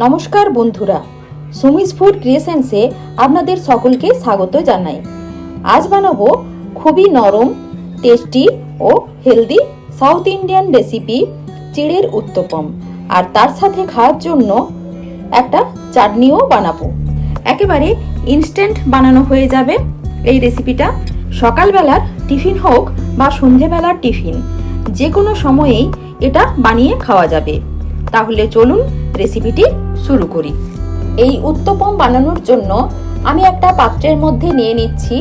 নমস্কার বন্ধুরা, সুমিস ফুড ক্রিয়েশনসে আপনাদের সকলকে স্বাগত জানাই। আজ বানাবো খুবই নরম, টেস্টি ও হেলদি সাউথ ইন্ডিয়ান রেসিপি চিড়ের উত্তপম। আর তার সাথে খাওয়ার জন্য একটা চাটনিও বানাবো। একেবারে ইনস্ট্যান্ট বানানো হয়ে যাবে এই রেসিপিটা। সকালবেলার টিফিন হোক বা সন্ধেবেলার টিফিন, যে কোনো সময়েই এটা বানিয়ে খাওয়া যাবে। তাহলে চলুন রেসিপিটি শুরু করি। এই উত্তপম বানানোর জন্য আমি একটা পাত্রের মধ্যে নিয়ে নিচ্ছি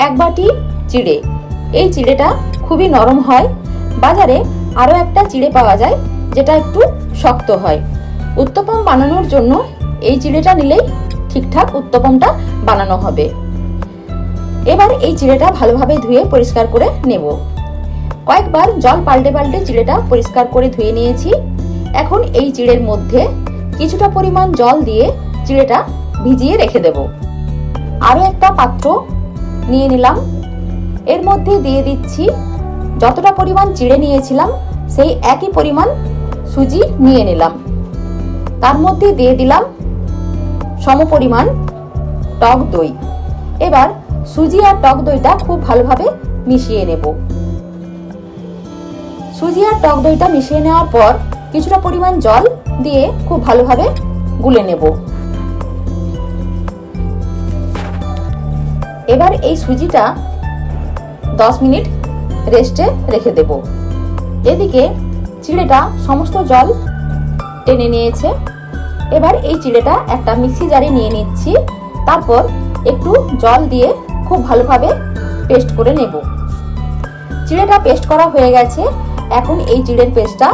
1 বাটি চিড়ে। এই চিড়েটা খুবই নরম হয়। বাজারে আরও একটা চিড়ে পাওয়া যায় যেটা একটু শক্ত হয়। উত্তপম বানানোর জন্য এই চিড়েটা নিলেই ঠিকঠাক উত্তপমটা বানানো হবে। এবার এই চিড়েটা ভালোভাবে ধুয়ে পরিষ্কার করে নেব। কয়েকবার জল পাল্টে পাল্টে চিড়েটা পরিষ্কার করে ধুয়ে নিয়েছি। এখন এই চিড়ের মধ্যে কিছুটা পরিমাণ জল দিয়ে চিড়েটা ভিজিয়ে রেখে দেব। আরও একটা পাত্র নিয়ে নিলাম, এর মধ্যে দিয়ে দিচ্ছি যতটা পরিমাণ চিড়ে নিয়েছিলাম সেই একই পরিমাণ সুজি নিয়ে নিলাম। তার মধ্যে দিয়ে দিলাম সমপরিমাণ টক দই। এবার সুজি আর টক দইটা খুব ভালোভাবে মিশিয়ে নেব। সুজি আর টক দইটা মিশিয়ে নেওয়ার পর কিছুটা পরিমাণ জল দিয়ে খুব ভালোভাবে গুলে নেব। এবার এই সুজিটা 10 মিনিট রেস্টে রেখে দেব। এদিকে চিড়েটা সমস্ত জল টেনে নিয়েছে। এবার এই চিড়েটা একটা মিক্সি জারে নিয়ে নিচ্ছি। তারপর একটু জল দিয়ে খুব ভালোভাবে পেস্ট করে নেব। চিড়েটা পেস্ট করা হয়ে গেছে। এখন এই চিড়ের পেস্টটা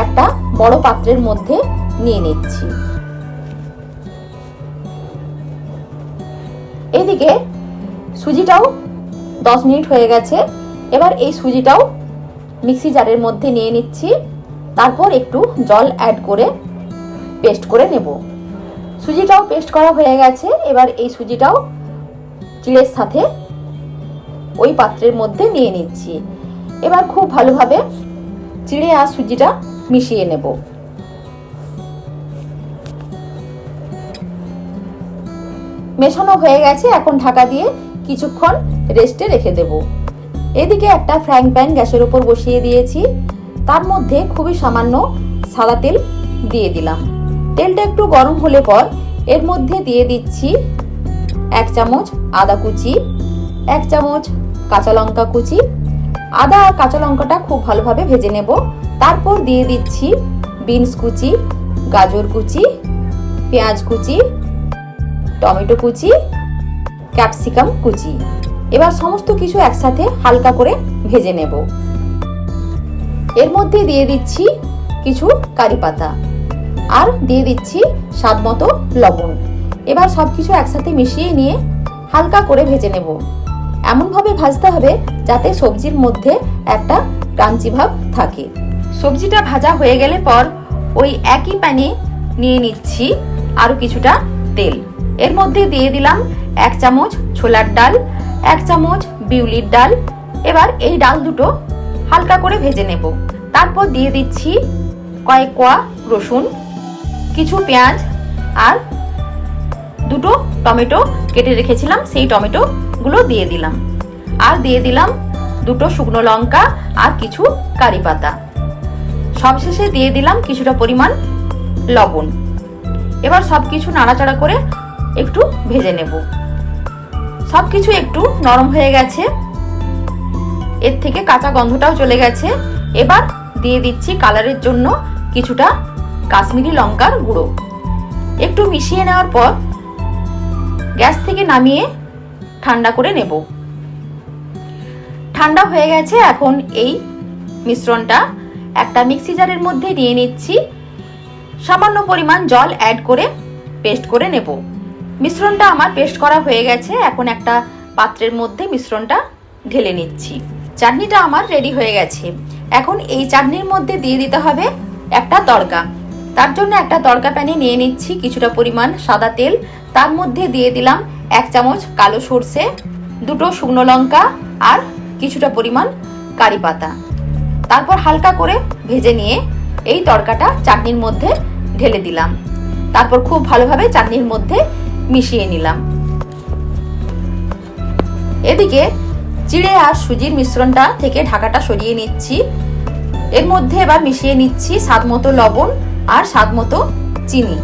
একটা বড় পাত্রের মধ্যে নিয়ে নিচ্ছি। এদিকে সুজিটাও 10 মিনিট হয়ে গেছে। এবার এই সুজিটাও মিক্সি জারের মধ্যে নিয়ে নিচ্ছি। তারপর একটু জল অ্যাড করে পেস্ট করে নেব। সুজিটাও পেস্ট করা হয়ে গেছে। এবার এই সুজিটাও চিড়ের সাথে ওই পাত্রের মধ্যে নিয়ে নিচ্ছি। এবার খুব ভালোভাবে চিড়ে আর সুজিটা মিশিয়ে নেব। মেশানো হয়ে গেছে। এখন ঢাকা দিয়ে কিছুক্ষণ রেস্টে রেখে দেব। এদিকে একটা ফ্রাইং প্যান গ্যাসের উপর বসিয়ে দিয়েছি। তার মধ্যে খুবই সামান্য সাদা তেল দিয়ে দিলাম। তেলটা একটু গরম হলে পর এর মধ্যে দিয়ে দিচ্ছি 1 চামচ আদা কুচি, 1 চামচ কাঁচা লঙ্কা কুচি। আদা আর কাঁচা লঙ্কাটা খুব ভালোভাবে ভেজে নেব। তারপর দিয়ে দিচ্ছি বিনস কুচি, গাজর কুচি, পেঁয়াজ কুচি, টমেটো কুচি, ক্যাপসিকাম কুচি। এবার সমস্ত কিছু একসাথে হালকা করে ভেজে নেব। এর মধ্যে দিয়ে দিচ্ছি কিছু কারি পাতা আর দিয়ে দিচ্ছি স্বাদমতো লবণ। এবার সবকিছু একসাথে মিশিয়ে নিয়ে হালকা করে ভেজে নেব। এমনভাবে ভাজতে হবে যাতে সবজির মধ্যে একটা ক্রাঞ্চি ভাব থাকে। সবজিটা ভাজা হয়ে গেলে পর ওই একই প্যানে নিয়ে নিচ্ছি আরো কিছুটা তেল। এর মধ্যে দিয়ে দিলাম 1 চামচ ছোলার ডাল, 1 চামচ বিউলির ডাল। এবার এই ডাল দুটো হালকা করে ভেজে নেব। তারপর দিয়ে দিচ্ছি কয়েক কোয়া রসুন, কিছু পেঁয়াজ আর দুটো টমেটো কেটে রেখেছিলাম, সেই টমেটো গুলো দিয়ে দিলাম। আর দিয়ে দিলাম দুটো শুকনো লঙ্কা আর কিছু কারি পাতা। সবশেষে দিয়ে দিলাম কিছুটা পরিমাণ লবণ। এবার সবকিছু নাড়াচাড়া করে একটু ভেজে নেব। সবকিছু একটু নরম হয়ে গেছে, এর থেকে কাঁচা গন্ধটাও চলে গেছে। এবার দিয়ে দিচ্ছি কালারের জন্য কিছুটা কাশ্মীরি লঙ্কার গুঁড়ো। একটু মিশিয়ে নেওয়ার পর গ্যাস থেকে নামিয়ে ঠান্ডা করে নেব। ঠান্ডা হয়ে গেছে। এখন এই মিশ্রণটা একটা মিক্সি জারের মধ্যে নিয়ে নিচ্ছি। সামান্য পরিমাণ জল অ্যাড করে পেস্ট করে নেব। মিশ্রণটা আমার পেস্ট করা হয়ে গেছে। এখন একটা পাত্রের মধ্যে মিশ্রণটা ঢেলে নিচ্ছি। চাটনিটা আমার রেডি হয়ে গেছে। এখন এই চাটনির মধ্যে দিয়ে দিতে হবে একটা তড়কা। তার জন্য একটা তড়কা প্যানে নিয়ে নিচ্ছি কিছুটা পরিমাণ সাদা তেল। তার মধ্যে দিয়ে দিলাম 1 চামচ কালো সর্ষে, দুটো শুকনো লঙ্কা আর কিছুটা পরিমাণ কারি পাতা। তারপর হালকা করে ভেজে নিয়ে এই তড়কাটা চাটনির মধ্যে ঢেলে দিলাম। তারপর খুব ভালোভাবে চাটনির মধ্যে মিশিয়ে নিলাম। এদিকে চিড়ে আর সুজির মিশ্রণটা থেকে ঢাকাটা সরিয়ে নিচ্ছি। এর মধ্যে এবার মিশিয়ে নিচ্ছি স্বাদ মতো লবণ আর স্বাদ মতো চিনি,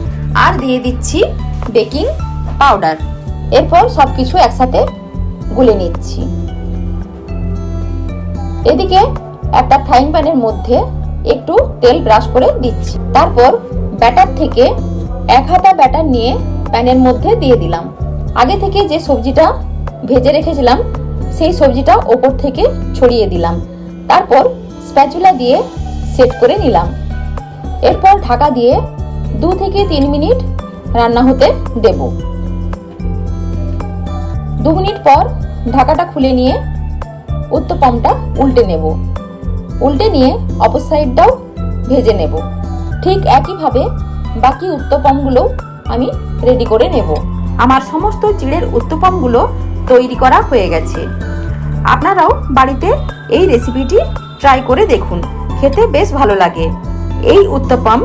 আর দিয়ে দিচ্ছি বেকিং পাউডার। এরপর সবকিছু একসাথে গুলে নিচ্ছি। এদিকে একটা ফ্রাইং প্যানের মধ্যে একটু তেল ব্রাশ করে দিচ্ছি। তারপর ব্যাটার থেকে 1 হাতা ব্যাটার নিয়ে প্যানের মধ্যে দিয়ে দিলাম। আগে থেকে যে সবজিটা ভেজে রেখেছিলাম সেই সবজিটা ওপর থেকে ছড়িয়ে দিলাম। তারপর স্প্যাচুলা দিয়ে সেট করে নিলাম। এরপর ঢাকা দিয়ে 2 থেকে 3 মিনিট রান্না হতে দেব। 2 মিনিট পর ঢাকাটা খুলে নিয়ে উত্তপমটা উল্টে নেব। উল্টে নিয়ে অপর সাইডটাও ভেজে নেব। ঠিক একইভাবে বাকি উত্তপমগুলো আমি রেডি করে নেব। আমার সমস্ত চিড়ের উত্তপমগুলো তৈরি করা হয়ে গেছে। আপনারাও বাড়িতে এই রেসিপিটি ট্রাই করে দেখুন, খেতে বেশ ভালো লাগে। এই উত্তপম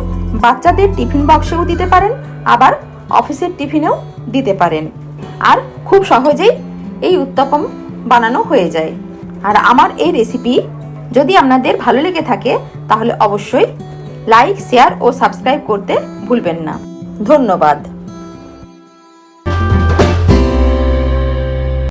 বাচ্চাদের টিফিন বক্সেও দিতে পারেন, আবার অফিসের টিফিনেও দিতে পারেন। আর খুব সহজেই এই উত্তপম বানানো হয়ে যায়। আর আমার এই রেসিপি যদি আপনাদের ভালো লেগে থাকে তাহলে অবশ্যই লাইক, শেয়ার ও সাবস্ক্রাইব করতে ভুলবেন না। ধন্যবাদ।